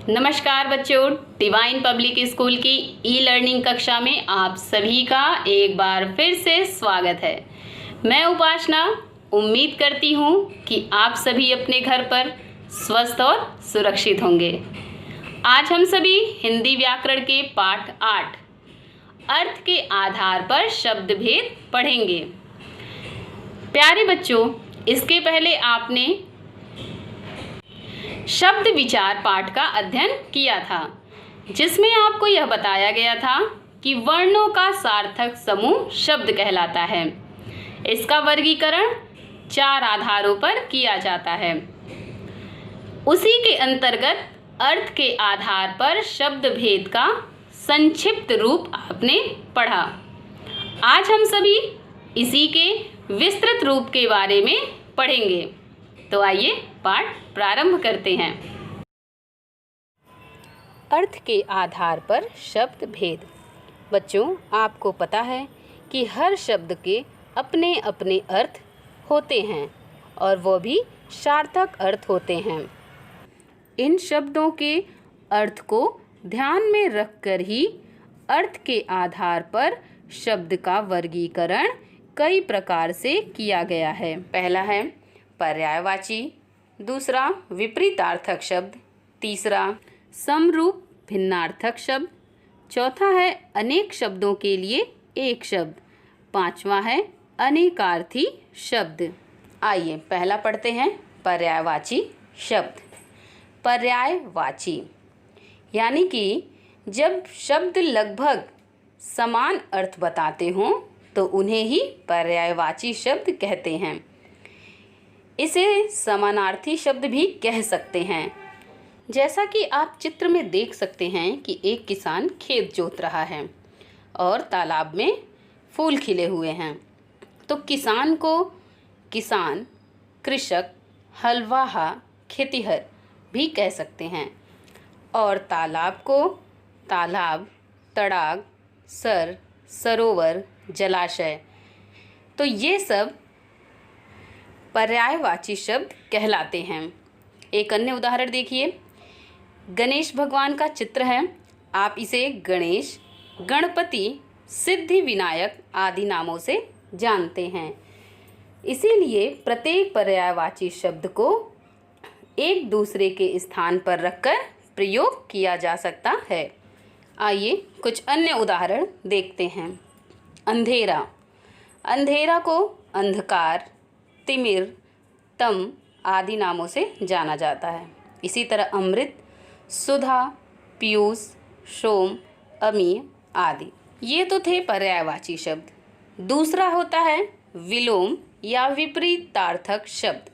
नमस्कार बच्चों, divine public school की ई लर्निंग कक्षा में आप सभी का एक बार फिर से स्वागत है। मैं उपासना उम्मीद करती हूँ कि आप सभी अपने घर पर स्वस्थ और सुरक्षित होंगे। आज हम सभी हिंदी व्याकरण के पाठ 8 अर्थ के आधार पर शब्द भेद पढ़ेंगे। प्यारे बच्चों, इसके पहले आपने शब्द विचार पाठ का अध्ययन किया था, जिसमें आपको यह बताया गया था कि वर्णों का सार्थक समूह शब्द कहलाता है। इसका वर्गीकरण 4 आधारों पर किया जाता है। उसी के अंतर्गत अर्थ के आधार पर शब्द भेद का संक्षिप्त रूप आपने पढ़ा। आज हम सभी इसी के विस्तृत रूप के बारे में पढ़ेंगे। तो आइए पाठ प्रारंभ करते हैं। अर्थ के आधार पर शब्द भेद। बच्चों, आपको पता है कि हर शब्द के अपने अपने अर्थ होते हैं और वो भी सार्थक अर्थ होते हैं। इन शब्दों के अर्थ को ध्यान में रखकर ही अर्थ के आधार पर शब्द का वर्गीकरण कई प्रकार से किया गया है। पहला है पर्यायवाची, दूसरा विपरीतार्थक शब्द, तीसरा समरूप भिन्नार्थक शब्द, चौथा है अनेक शब्दों के लिए एक शब्द, पांचवा है अनेकार्थी शब्द। आइए पहला पढ़ते हैं पर्यायवाची शब्द। पर्यायवाची यानी कि जब शब्द लगभग समान अर्थ बताते हों तो उन्हें ही पर्यायवाची शब्द कहते हैं। इसे समानार्थी शब्द भी कह सकते हैं। जैसा कि आप चित्र में देख सकते हैं कि एक किसान खेत जोत रहा है और तालाब में फूल खिले हुए हैं। तो किसान को किसान, कृषक, हलवाहा, खेतिहर भी कह सकते हैं और तालाब को तालाब, तड़ाग, सर, सरोवर, जलाशय, तो ये सब पर्यायवाची शब्द कहलाते हैं। एक अन्य उदाहरण देखिए। गणेश भगवान का चित्र है। आप इसे गणेश, गणपति, सिद्धि विनायक आदि नामों से जानते हैं। इसीलिए प्रत्येक पर्यायवाची शब्द को एक दूसरे के स्थान पर रखकर प्रयोग किया जा सकता है। आइए कुछ अन्य उदाहरण देखते हैं। अंधेरा। अंधेरा को अंधकार, तिमिर, तम आदि नामों से जाना जाता है। इसी तरह अमृत, सुधा, पीयूष, सोम, अमीय आदि। ये तो थे पर्यायवाची शब्द। दूसरा होता है विलोम या विपरीतार्थक शब्द।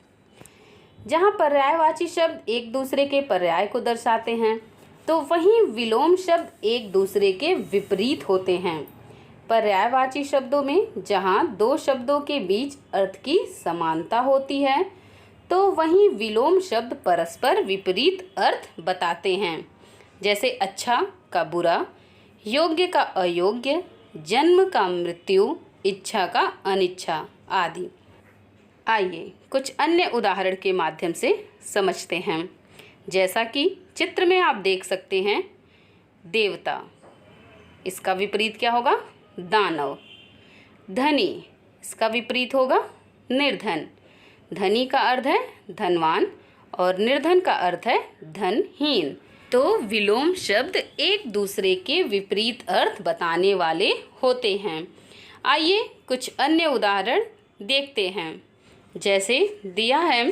जहाँ पर्यायवाची शब्द एक दूसरे के पर्याय को दर्शाते हैं, तो वहीं विलोम शब्द एक दूसरे के विपरीत होते हैं। पर्यायवाची शब्दों में जहाँ दो शब्दों के बीच अर्थ की समानता होती है, तो वहीं विलोम शब्द परस्पर विपरीत अर्थ बताते हैं। जैसे अच्छा का बुरा, योग्य का अयोग्य, जन्म का मृत्यु, इच्छा का अनिच्छा आदि। आइए कुछ अन्य उदाहरण के माध्यम से समझते हैं। जैसा कि चित्र में आप देख सकते हैं, देवता, इसका विपरीत क्या होगा? दानव। धनी, इसका विपरीत होगा निर्धन। धनी का अर्थ है धनवान और निर्धन का अर्थ है धनहीन। तो विलोम शब्द एक दूसरे के विपरीत अर्थ बताने वाले होते हैं। आइए कुछ अन्य उदाहरण देखते हैं। जैसे दिया है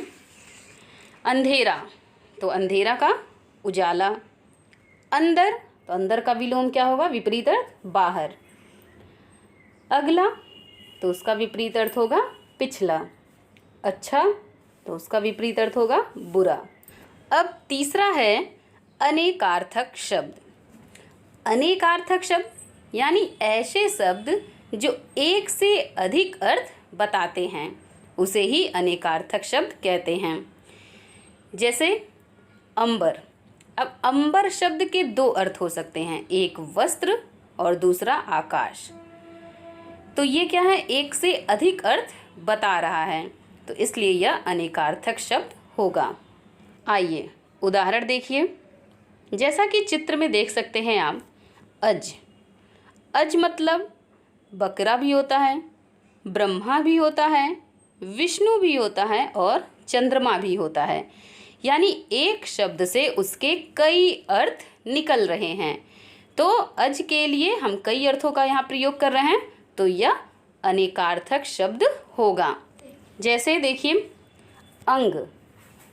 अंधेरा, तो अंधेरा का उजाला। अंदर, तो अंदर का विलोम क्या होगा? विपरीत अर्थ बाहर। अगला, तो उसका विपरीत अर्थ होगा पिछला। अच्छा, तो उसका विपरीत अर्थ होगा बुरा। अब तीसरा है अनेकार्थक शब्द। अनेकार्थक शब्द यानी ऐसे शब्द जो एक से अधिक अर्थ बताते हैं, उसे ही अनेकार्थक शब्द कहते हैं। जैसे अंबर। अब अंबर शब्द के दो अर्थ हो सकते हैं, एक वस्त्र और दूसरा आकाश। तो ये क्या है? एक से अधिक अर्थ बता रहा है, तो इसलिए यह अनेकार्थक शब्द होगा। आइए उदाहरण देखिए। जैसा कि चित्र में देख सकते हैं आप, अज। अज मतलब बकरा भी होता है, ब्रह्मा भी होता है, विष्णु भी होता है और चंद्रमा भी होता है। यानी एक शब्द से उसके कई अर्थ निकल रहे हैं। तो अज के लिए हम कई अर्थों का यहाँ प्रयोग कर रहे हैं, तो यह अनेकार्थक शब्द होगा। जैसे देखिए, अंग।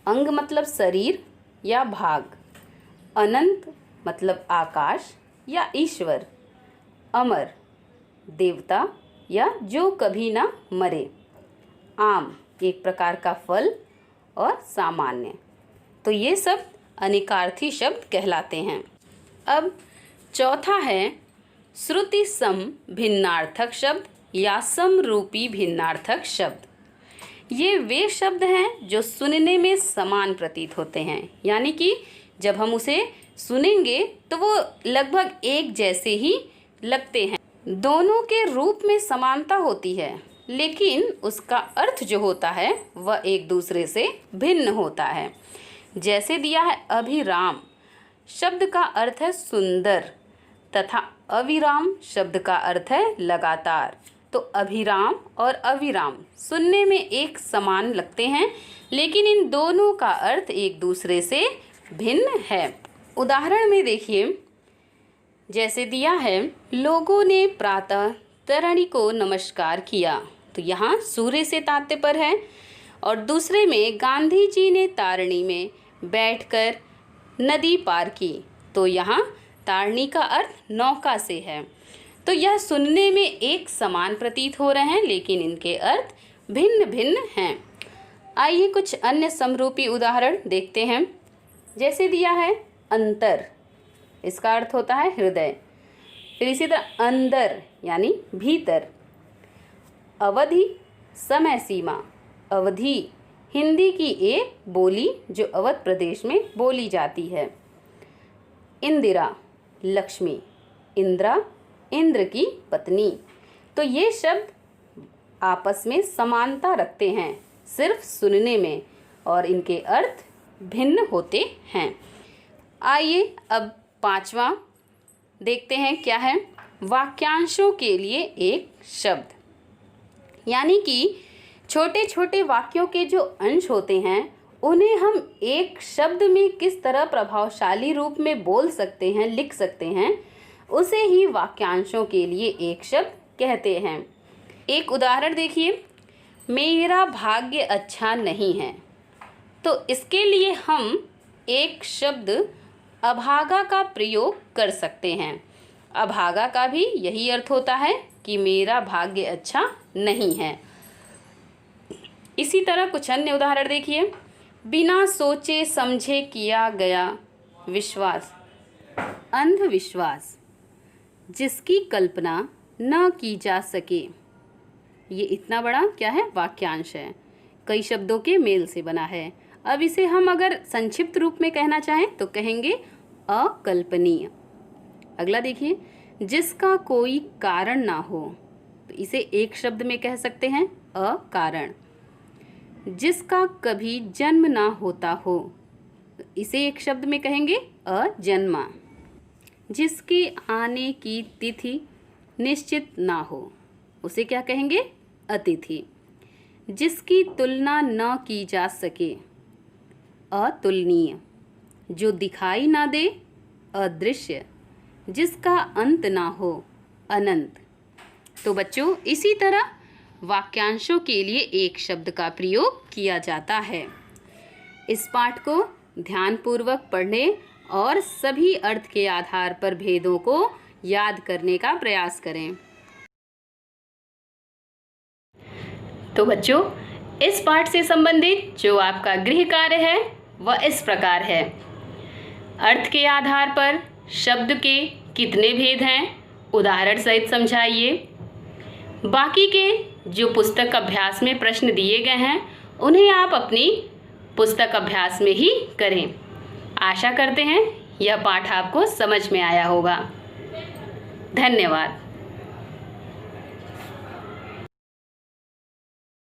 अंग मतलब शरीर या भाग। अनंत मतलब आकाश या ईश्वर। अमर देवता या जो कभी ना मरे। आम एक प्रकार का फल और सामान्य। तो ये सब अनेकार्थी शब्द कहलाते हैं। अब चौथा है श्रुति सम भिन्नार्थक शब्द या समरूपी भिन्नार्थक शब्द। ये वे शब्द हैं जो सुनने में समान प्रतीत होते हैं, यानी कि जब हम उसे सुनेंगे तो वो लगभग एक जैसे ही लगते हैं। दोनों के रूप में समानता होती है, लेकिन उसका अर्थ जो होता है वह एक दूसरे से भिन्न होता है। जैसे दिया है, अभिराम शब्द का अर्थ है सुंदर तथा अविराम शब्द का अर्थ है लगातार। तो अभिराम और अविराम सुनने में एक समान लगते हैं, लेकिन इन दोनों का अर्थ एक दूसरे से भिन्न है। उदाहरण में देखिए, जैसे दिया है, लोगों ने प्रातः तरणी को नमस्कार किया। तो यहाँ सूर्य से तात्पर्य है। और दूसरे में गांधी जी ने तारणी में बैठकर नदी पार की। तो यहाँ तारणी का अर्थ नौका से है। तो यह सुनने में एक समान प्रतीत हो रहे हैं, लेकिन इनके अर्थ भिन्न भिन्न हैं। आइए कुछ अन्य समरूपी उदाहरण देखते हैं। जैसे दिया है, अंतर, इसका अर्थ होता है हृदय। फिर इसी तरह अंदर यानी भीतर। अवधि समय सीमा। अवधि हिंदी की एक बोली जो अवध प्रदेश में बोली जाती है। इंदिरा लक्ष्मी। इंद्रा इंद्र की पत्नी। तो ये शब्द आपस में समानता रखते हैं सिर्फ सुनने में, और इनके अर्थ भिन्न होते हैं। आइए अब पांचवा देखते हैं, क्या है, वाक्यांशों के लिए एक शब्द। यानी कि छोटे छोटे वाक्यों के जो अंश होते हैं उन्हें हम एक शब्द में किस तरह प्रभावशाली रूप में बोल सकते हैं, लिख सकते हैं, उसे ही वाक्यांशों के लिए एक शब्द कहते हैं। एक उदाहरण देखिए, मेरा भाग्य अच्छा नहीं है। तो इसके लिए हम एक शब्द अभागा का प्रयोग कर सकते हैं। अभागा का भी यही अर्थ होता है कि मेरा भाग्य अच्छा नहीं है। इसी तरह कुछ अन्य उदाहरण देखिए, बिना सोचे समझे किया गया विश्वास। अंधविश्वास जिसकी कल्पना न की जा सके। ये इतना बड़ा क्या है, वाक्यांश है, कई शब्दों के मेल से बना है। अब इसे हम अगर संक्षिप्त रूप में कहना चाहें तो कहेंगे अकल्पनीय। अगला देखिए, जिसका कोई कारण ना हो। तो इसे एक शब्द में कह सकते हैं अकारण। जिसका कभी जन्म ना होता हो, तो इसे एक शब्द में कहेंगे अजन्मा। जिसके आने की तिथि निश्चित ना हो, उसे क्या कहेंगे, अतिथि। जिसकी तुलना न की जा सके, अतुलनीय। जो दिखाई ना दे, अदृश्य। जिसका अंत ना हो, अनंत। तो बच्चों, इसी तरह वाक्यांशों के लिए एक शब्द का प्रयोग किया जाता है। इस पाठ को ध्यानपूर्वक पढ़ने और सभी अर्थ के आधार पर भेदों को याद करने का प्रयास करें। तो बच्चों, इस पाठ से संबंधित जो आपका गृह कार्य है वह इस प्रकार है। अर्थ के आधार पर शब्द के कितने भेद हैं, उदाहरण सहित समझाइए। बाकी के जो पुस्तक अभ्यास में प्रश्न दिए गए हैं उन्हें आप अपनी पुस्तक अभ्यास में ही करें। आशा करते हैं यह पाठ आपको समझ में आया होगा। धन्यवाद।